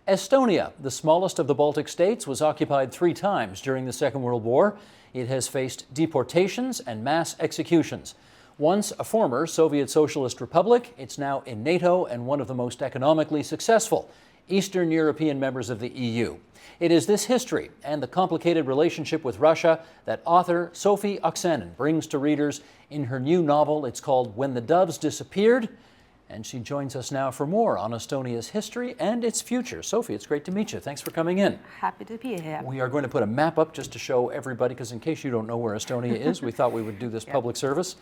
Estonia, the smallest of the Baltic states, was occupied 3 times during the Second World War. It has faced deportations and mass executions. Once a former Soviet Socialist Republic, it's now in NATO and one of the most economically successful Eastern European members of the EU. It is this history and the complicated relationship with Russia that author Sofi Oksanen brings to readers in her new novel. It's called When the Doves Disappeared, and she joins us now for more on Estonia's history and its future. Sofi, it's great to meet you. Thanks for coming in. Happy to be here. We are going to put a map up just to show everybody, because in case you don't know where Estonia is, we thought we would do this public service.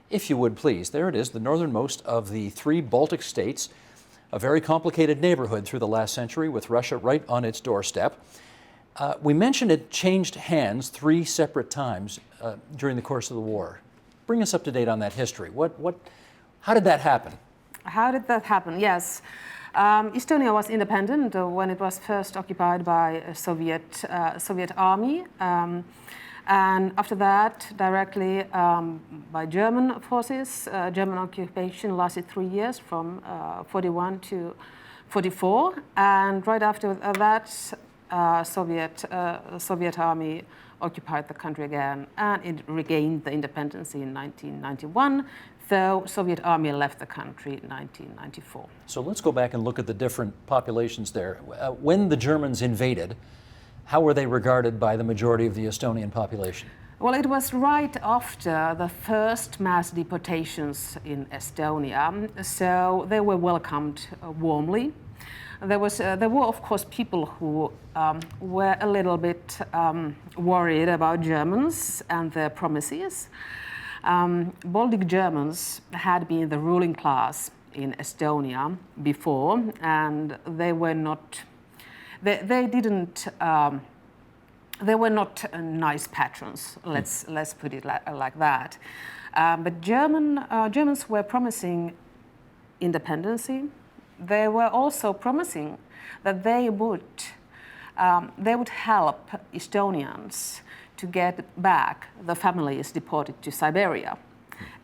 If you would, please. There it is, the northernmost of the 3 Baltic states, a very complicated neighborhood through the last century with Russia right on its doorstep. We mentioned it changed hands 3 separate times during the course of the war. Bring us up to date on that history. How did that happen? How did that happen? Yes. Estonia was independent when it was first occupied by a Soviet army. And after that, directly by German forces. German occupation lasted 3 years, from 41 to 44. And right after that, Soviet army occupied the country again, and it regained the independence in 1991. though Soviet army left the country in 1994. So let's go back and look at the different populations there. When the Germans invaded, how were they regarded by the majority of the Estonian population? Well, it was right after the first mass deportations in Estonia, so they were welcomed warmly. There were, of course, people who were a little bit worried about Germans and their promises. Baltic Germans had been the ruling class in Estonia before, and they were not. They were not nice patrons. Let's put it like that. But Germans were promising independence. They were also promising that they would help Estonians to get back the families deported to Siberia.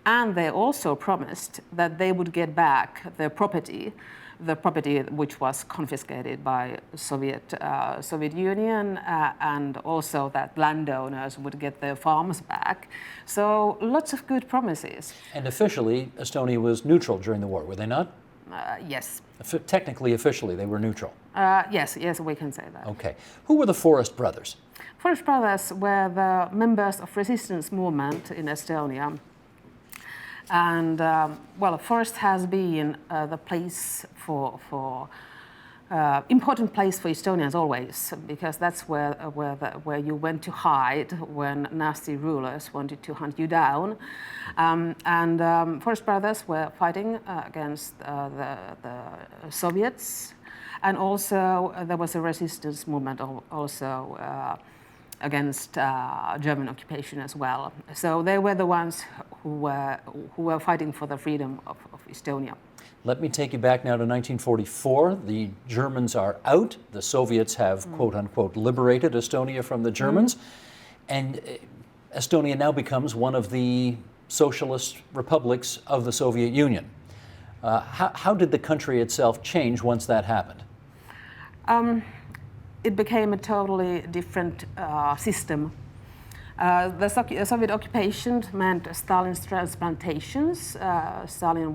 And they also promised that they would get back their property, the property which was confiscated by Soviet Union, and also that landowners would get their farms back. So lots of good promises. And officially, Estonia was neutral during the war, were they not? Yes. Technically, officially, they were neutral. Yes, we can say that. Okay. Who were the Forest Brothers? Forest Brothers were the members of resistance movement in Estonia. And, well, Forest has been the place important place for Estonians always, because that's where you went to hide when nasty rulers wanted to hunt you down. Forest Brothers were fighting against the Soviets, and also there was a resistance movement also against German occupation as well. So they were the ones who were fighting for the freedom of Estonia. Let me take you back now to 1944. The Germans are out. The Soviets have, quote unquote, liberated Estonia from the Germans. And Estonia now becomes one of the socialist republics of the Soviet Union. How did the country itself change once that happened? It became a totally different system. The Soviet occupation meant Stalin's transplantations. Stalin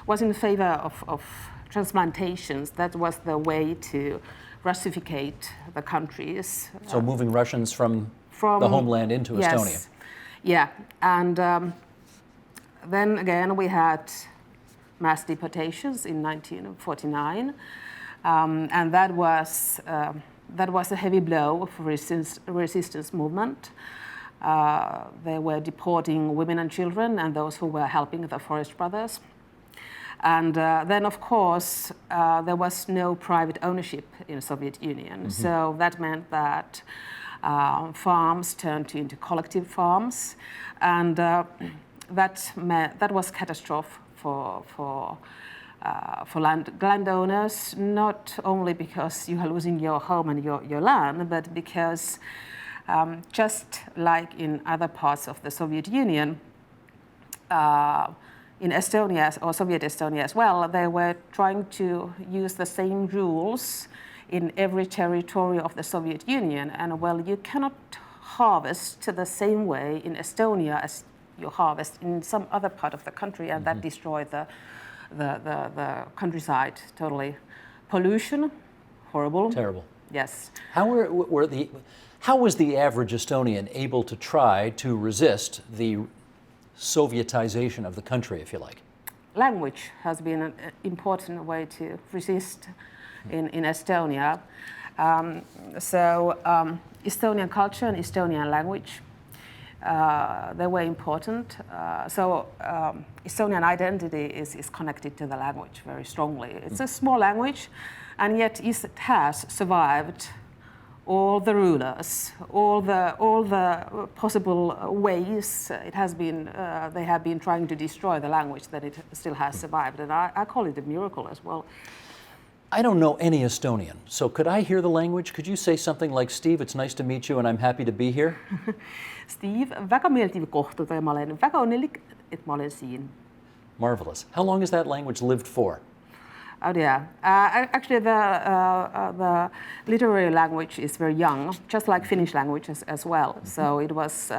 was in favor of transplantations. That was the way to Russificate the countries. So moving Russians from the homeland into Estonia. Yes. Yeah, and then again we had mass deportations in 1949, and that was a heavy blow for resistance movement. They were deporting women and children and those who were helping the Forest Brothers. And then, of course, there was no private ownership in the Soviet Union. Mm-hmm. So that meant that farms turned into collective farms. And that was catastrophe for landowners, not only because you are losing your home and your land, but because just like in other parts of the Soviet Union, in Estonia or Soviet Estonia as well, they were trying to use the same rules in every territory of the Soviet Union. And well, you cannot harvest the same way in Estonia as you harvest in some other part of the country, and that destroyed the countryside totally. Pollution, horrible. Terrible. Yes. How was the average Estonian able to try to resist the Sovietization of the country, if you like? Language has been an important way to resist in Estonia. Estonian culture and Estonian language, they were important. Estonian identity is connected to the language very strongly. It's a small language, and yet it has survived all the rulers, all the possible ways it has been. They have been trying to destroy the language, that it still has survived, and I call it a miracle as well. I don't know any Estonian, so could I hear the language? Could you say something like, Steve, it's nice to meet you and I'm happy to be here? Steve, väga meeldiv kohtuda ja ma olen väga õnnelik, et ma olen siin. Marvelous. How long has that language lived for? Oh yeah. Actually, the literary language is very young, just like Finnish language as well. So it was,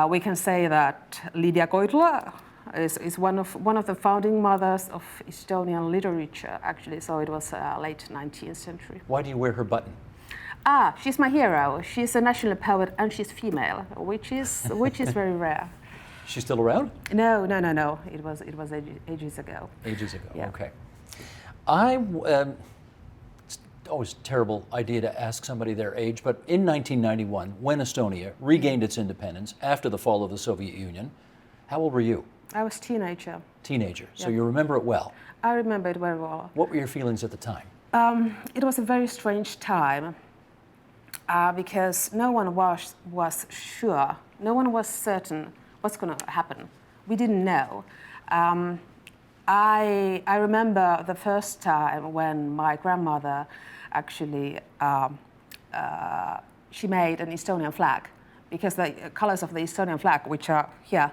we can say that Lydia Koitula is one of the founding mothers of Estonian literature, actually. So it was late 19th century. Why do you wear her button? She's my hero. She's a national poet and she's female, which is very rare. She's still around? No. It was ages ago. Ages ago. Yeah. Okay. It's always a terrible idea to ask somebody their age, but in 1991, when Estonia regained its independence after the fall of the Soviet Union, how old were you? I was teenager. Teenager. So Yeah. you remember it well. I remember it very well. What were your feelings at the time? It was a very strange time because no one was sure, no one was certain what's going to happen. We didn't know. I remember the first time when my grandmother actually she made an Estonian flag, because the colors of the Estonian flag, which are here,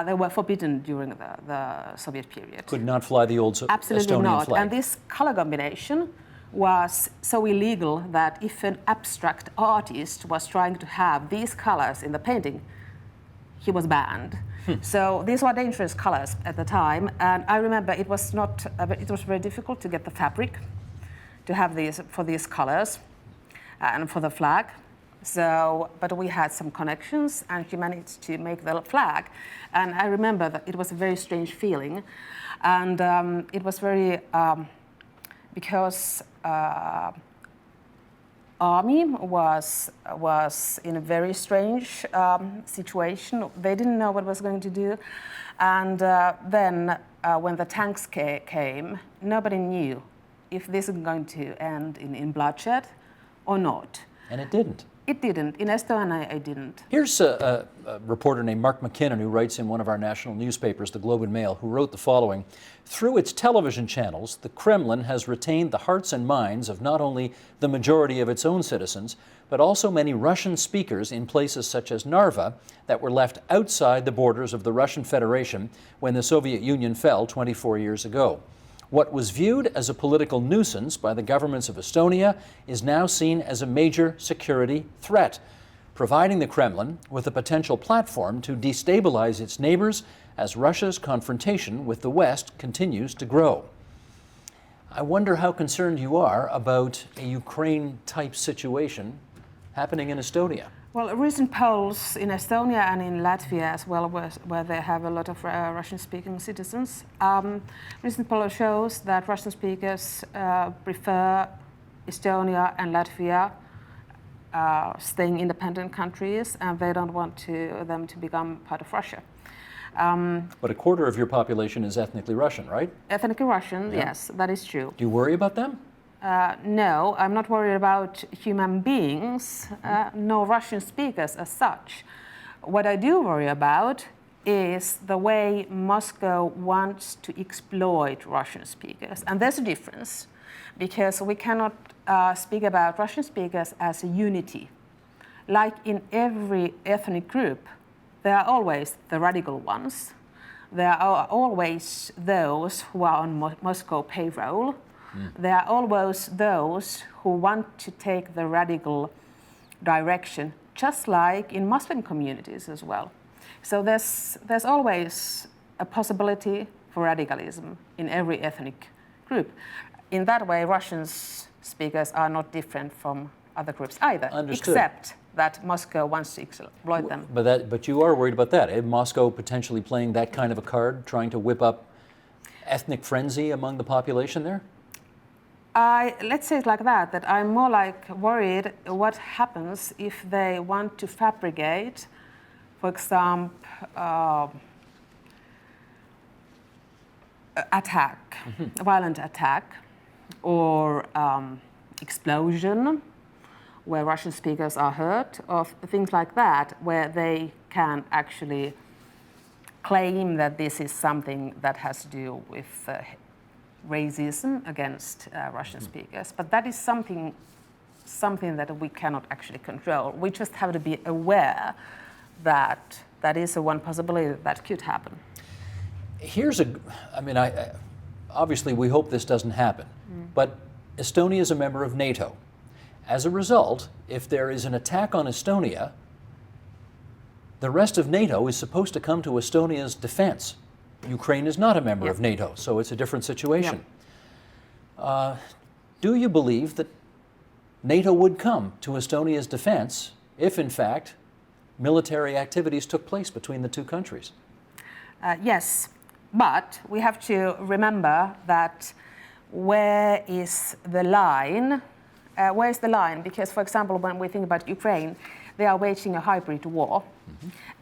they were forbidden during the Soviet period. Could not fly the old Absolutely Estonian not. flag. And this color combination was so illegal that if an abstract artist was trying to have these colors in the painting, he was banned. So these were dangerous colors at the time, and I remember it was very difficult to get the fabric to have these colors and for the flag. So, but we had some connections, and she managed to make the flag. And I remember that it was a very strange feeling, and it was very because army was in a very strange situation. They didn't know what was going to do, and then when the tanks came, nobody knew if this is going to end in bloodshed or not. And it didn't. It didn't. In Estonia, it didn't. Here's a reporter named Mark McKinnon, who writes in one of our national newspapers, the Globe and Mail, who wrote the following: "Through its television channels, the Kremlin has retained the hearts and minds of not only the majority of its own citizens, but also many Russian speakers in places such as Narva that were left outside the borders of the Russian Federation when the Soviet Union fell 24 years ago. What was viewed as a political nuisance by the governments of Estonia is now seen as a major security threat, providing the Kremlin with a potential platform to destabilize its neighbors as Russia's confrontation with the West continues to grow." I wonder how concerned you are about a Ukraine-type situation happening in Estonia. Well, recent polls in Estonia and in Latvia as well, where they have a lot of Russian-speaking citizens, recent poll shows that Russian speakers prefer Estonia and Latvia staying independent countries, and they don't want them to become part of Russia. But a quarter of your population is ethnically Russian, right? Ethnically Russian, Yeah. yes, that is true. Do you worry about them? No, I'm not worried about human beings, no Russian speakers as such. What I do worry about is the way Moscow wants to exploit Russian speakers. And there's a difference, because we cannot speak about Russian speakers as a unity. Like in every ethnic group, there are always the radical ones, there are always those who are on Moscow payroll. There are always those who want to take the radical direction, just like in Muslim communities as well. So there's always a possibility for radicalism in every ethnic group. In that way, Russian speakers are not different from other groups either, Understood. except that Moscow wants to exploit them. But you are worried about that, eh? Moscow potentially playing that kind of a card, trying to whip up ethnic frenzy among the population there? Let's say it like that I'm more like worried what happens if they want to fabricate, for example, attack, a violent attack, or explosion, where Russian speakers are hurt, or things like that, where they can actually claim that this is something that has to do with racism against Russian speakers. But that is something that we cannot actually control. We just have to be aware that that is one possibility that could happen. Obviously we hope this doesn't happen, but Estonia is a member of NATO. As a result, if there is an attack on Estonia, the rest of NATO is supposed to come to Estonia's defense. Ukraine is not a member of NATO, so it's a different situation. Do you believe that NATO would come to Estonia's defense if, in fact, military activities took place between the two countries? Yes, but we have to remember that where is the line? Where is the line? Because, for example, when we think about Ukraine, they are waging a hybrid war.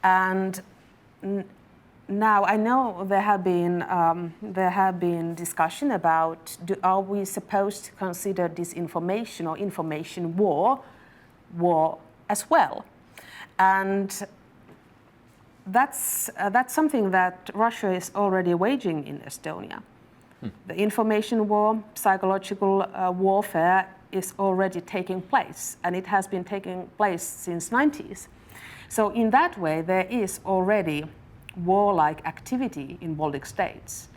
And now I know there have been discussion about are we supposed to consider disinformation or information war as well, and that's something that Russia is already waging in Estonia. The information war, psychological warfare is already taking place, and it has been taking place since 90s. So in that way, there is already warlike activity in Baltic states.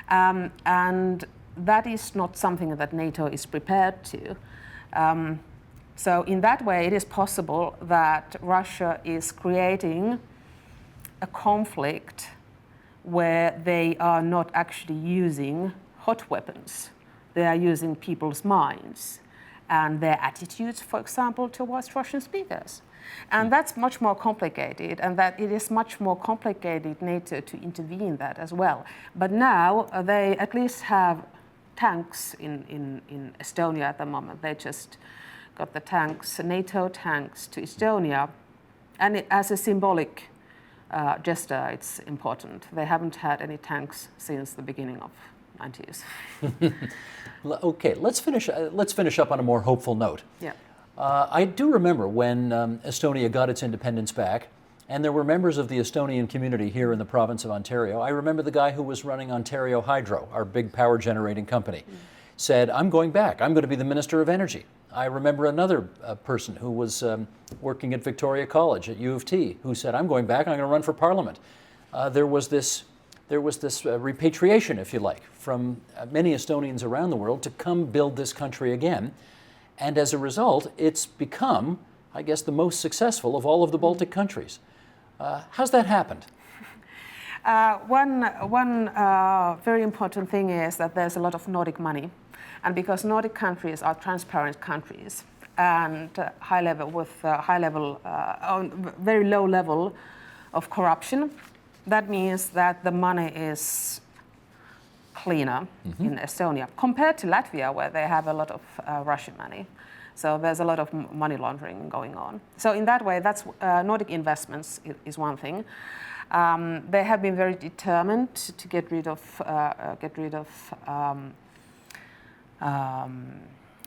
And that is not something that NATO is prepared to. So in that way, it is possible that Russia is creating a conflict where they are not actually using hot weapons. They are using people's minds and their attitudes, for example, towards Russian speakers. And that's much more complicated, and that it is much more complicated NATO to intervene in that as well. But now they at least have tanks in Estonia at the moment. They just got the tanks, NATO tanks to Estonia, and as a symbolic gesture, it's important. They haven't had any tanks since the beginning of 90s. Okay, let's finish up on a more hopeful note. Yeah. I do remember when Estonia got its independence back, and there were members of the Estonian community here in the province of Ontario. I remember the guy who was running Ontario Hydro, our big power generating company, said, "I'm going back. I'm going to be the Minister of Energy." I remember another person who was working at Victoria College at U of T who said, "I'm going back. I'm going to run for Parliament." There was this repatriation, if you like, from many Estonians around the world to come build this country again. And as a result, it's become, I guess, the most successful of all of the Baltic countries. How's that happened? One very important thing is that there's a lot of Nordic money. And because Nordic countries are transparent countries and very low level of corruption, that means that the money is cleaner in Estonia compared to Latvia, where they have a lot of Russian money. So there's a lot of money laundering going on. So in that way, that's Nordic investments is one thing. They have been very determined to get rid of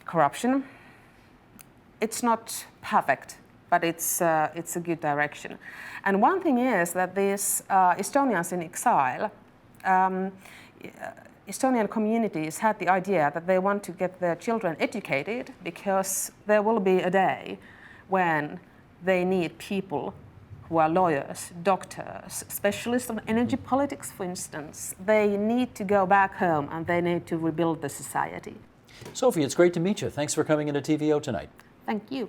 corruption. It's not perfect, but it's a good direction. And one thing is that these Estonians in exile, Estonian communities had the idea that they want to get their children educated because there will be a day when they need people who are lawyers, doctors, specialists on energy politics, for instance, they need to go back home and they need to rebuild the society. Sofi, it's great to meet you. Thanks for coming into TVO tonight. Thank you.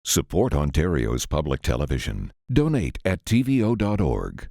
Support Ontario's public television. Donate at tvo.org.